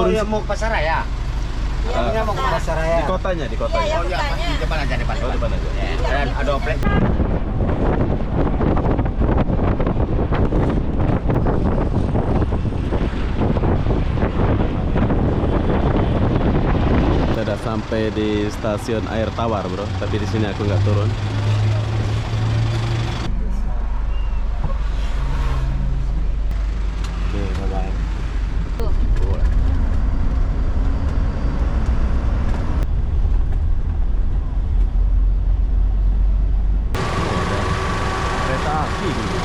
turun mau ke pasar raya. Iya, mau ke pasar raya. di kotanya, di kotanya. Iya, Oh iya, di depan aja, depan. Oh, depan aja. Dan ada oplek. Kita udah sampai di stasiun air tawar, bro. Tapi di sini aku nggak turun. Oke, bye-bye. Kereta api gitu.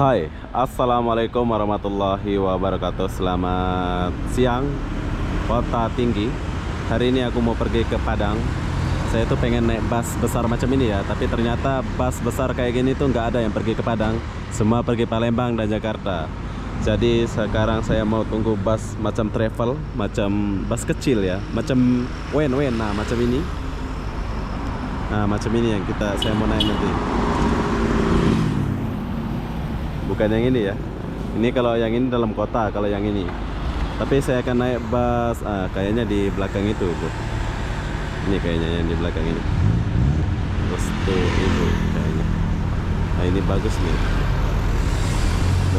Hai, assalamualaikum warahmatullahi wabarakatuh. Selamat siang, Kota Tinggi. Hari ini aku mau pergi ke Padang. Saya tuh pengen naik bus besar macam ini ya, tapi ternyata bus besar kayak gini tuh nggak ada yang pergi ke Padang. Semua pergi Palembang dan Jakarta. Jadi sekarang saya mau tunggu bus macam travel, macam bus kecil ya, macam wen, nah macam ini. Nah macam ini yang saya mau naik nanti. Bukan yang ini ya. Ini kalau yang ini dalam kota, kalau yang ini. Tapi saya akan naik bus kayaknya di belakang itu tuh. Ini kayaknya yang di belakang ini. Terus tuh itu kayaknya. Nah ini bagus nih.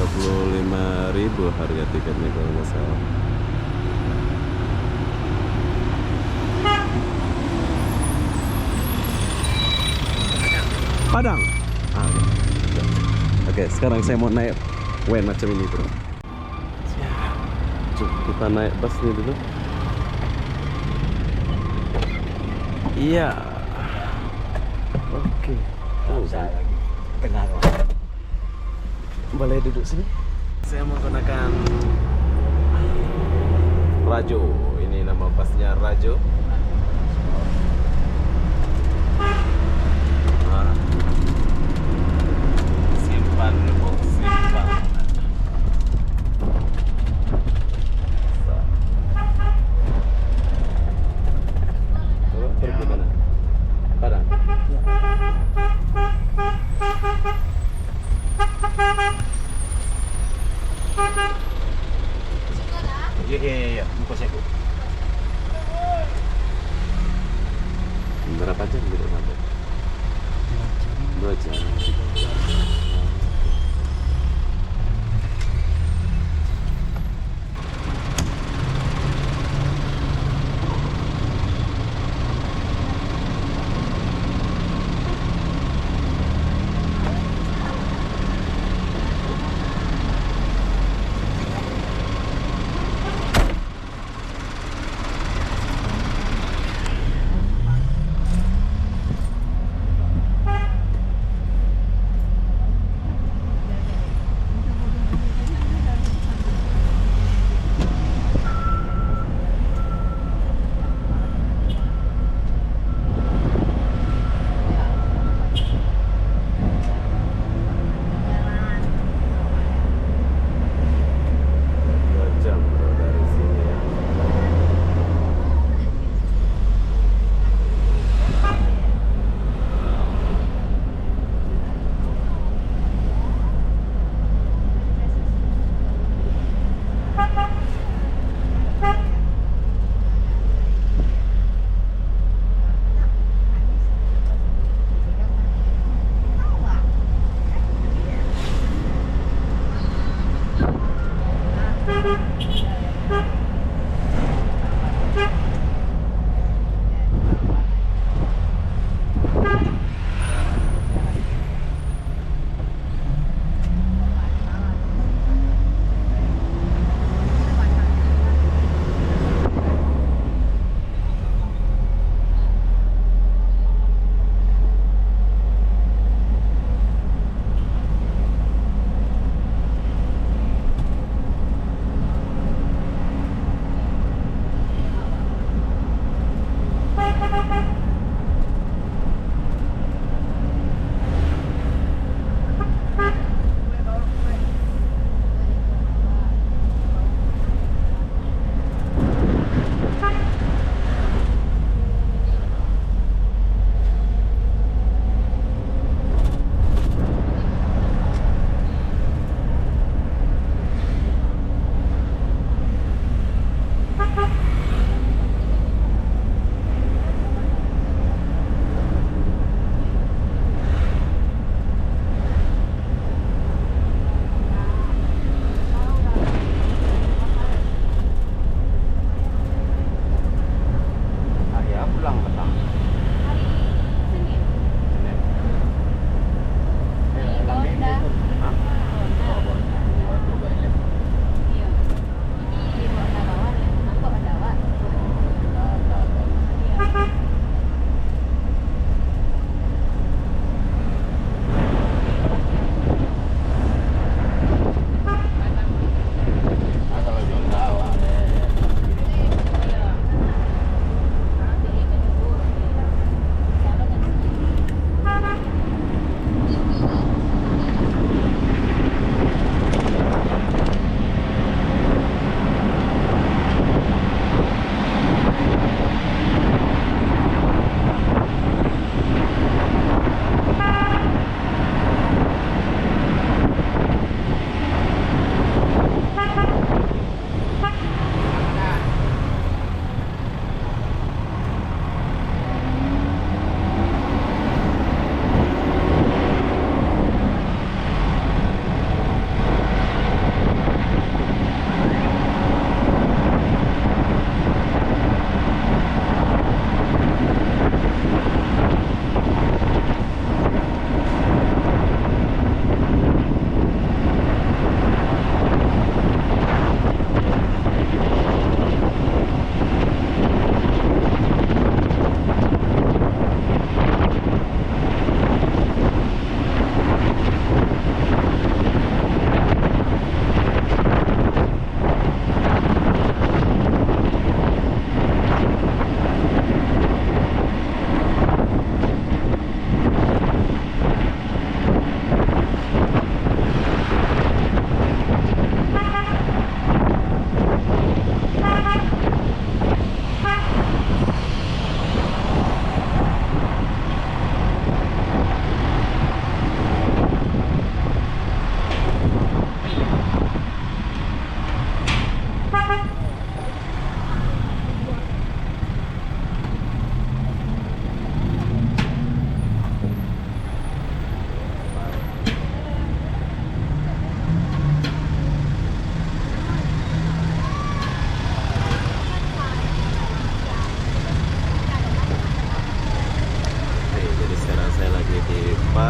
25.000 harga tiketnya kalau nggak salah. Padang. Oke, sekarang saya mau naik wen macam ini, bro. Coba kita naik busnya dulu. Iya. Oke. Benar. Boleh duduk sini. Saya menggunakan Rajo. Ini nama busnya Rajo. Simpan. Pergi mana? Padang. Iya, buka saya. Berapa jam gitu sampai? 2 jam.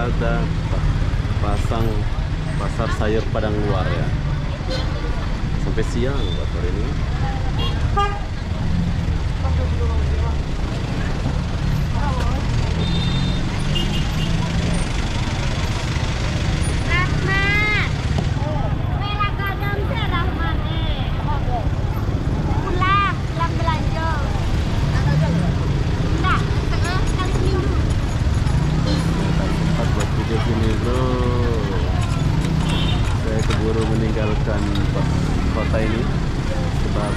ada pasang pasar sayur Padang luar ya. Sampai siang buat hari ini. Sini bro, saya keburu meninggalkan kota ini sebab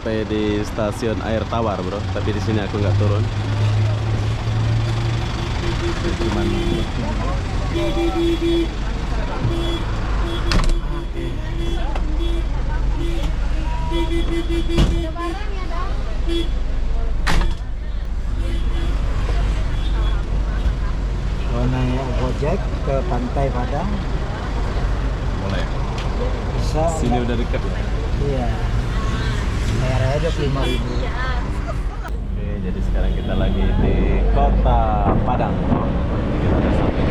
sampai di stasiun air tawar, bro. Tapi di sini aku nggak turun. Cuman Mau naik Gojek ke Pantai Padang mulai. bisa. Sini udah dekat ya. Iya. Bayarnya 25.000. Oke, jadi sekarang kita lagi di Kota Padang. Kita udah sampai.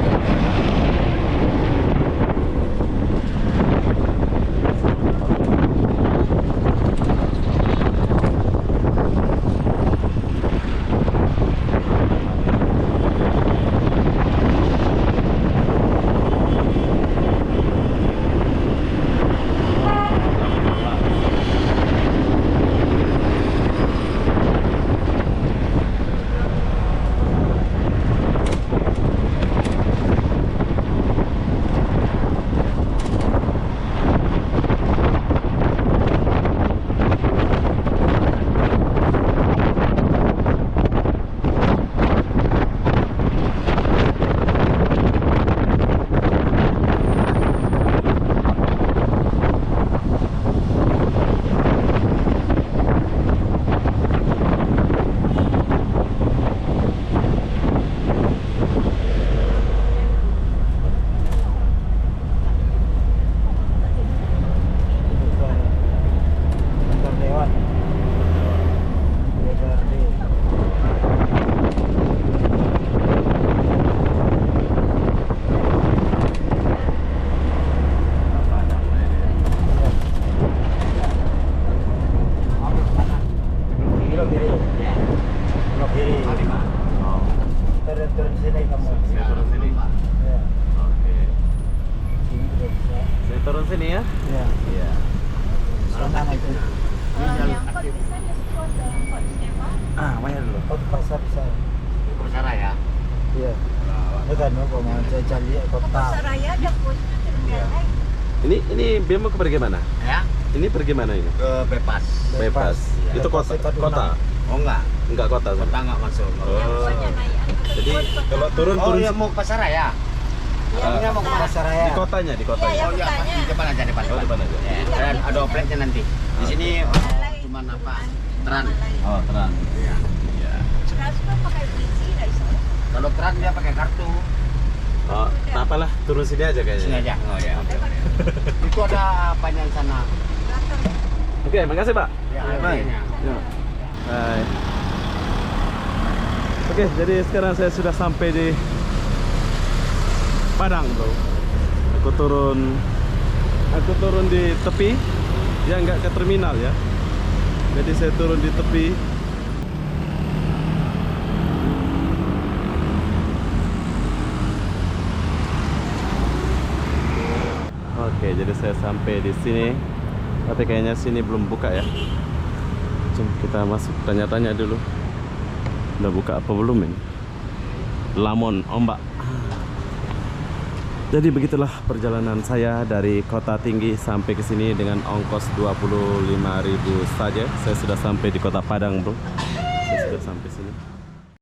Turun sini kamu. Saya turun sini. Ya. Oke. Sini juga bisa. Saya turun sini ya. Ya. Iya. Sana itu. Bayar dulu. Oh, pasar bisa. Pasar Raya. Iya. Bukan mau cari kota. Pasar Raya ada posnya terus. Ini dia mau pergi mana? Ya, Ini pergi mana ini? ke bebas. Bebas. Iya. Itu kota. Bebas, Kota. Oh enggak, Enggak kota. kota enggak masuk. Oh. Jadi kalau turun Oh turun iya mau ke Pasar Raya. Iya, mau ke pasar raya. di kotanya, di kotanya. Iya, Oh iya, kotanya. di depan aja, depan. Oh, depan aja. Ya, ada opletnya nanti. Di sini cuma apa? Teran. Oh, terang. Iya. Iya. Transfer pakai biji dari sana. Kalau teran dia pakai kartu. Oh, nah apalah, turun sini aja kayaknya. Sini aja. Oh ya. Itu ada apanya di sana? Oke, makasih, Pak. Ya, Bye. adanya. Hai. Oke, jadi sekarang saya sudah sampai di Padang, bro. Aku turun di tepi, ya nggak ke terminal ya. Jadi saya turun di tepi. Oke, jadi saya sampai di sini. Tapi kayaknya sini belum buka ya. Jom kita masuk tanya-tanya dulu. Udah buka apa belum ini? Lamon ombak. Jadi begitulah perjalanan saya dari Kota Tinggi sampai ke sini dengan ongkos 25.000 saja. Saya sudah sampai di Kota Padang, bro. Saya sudah sampai sini.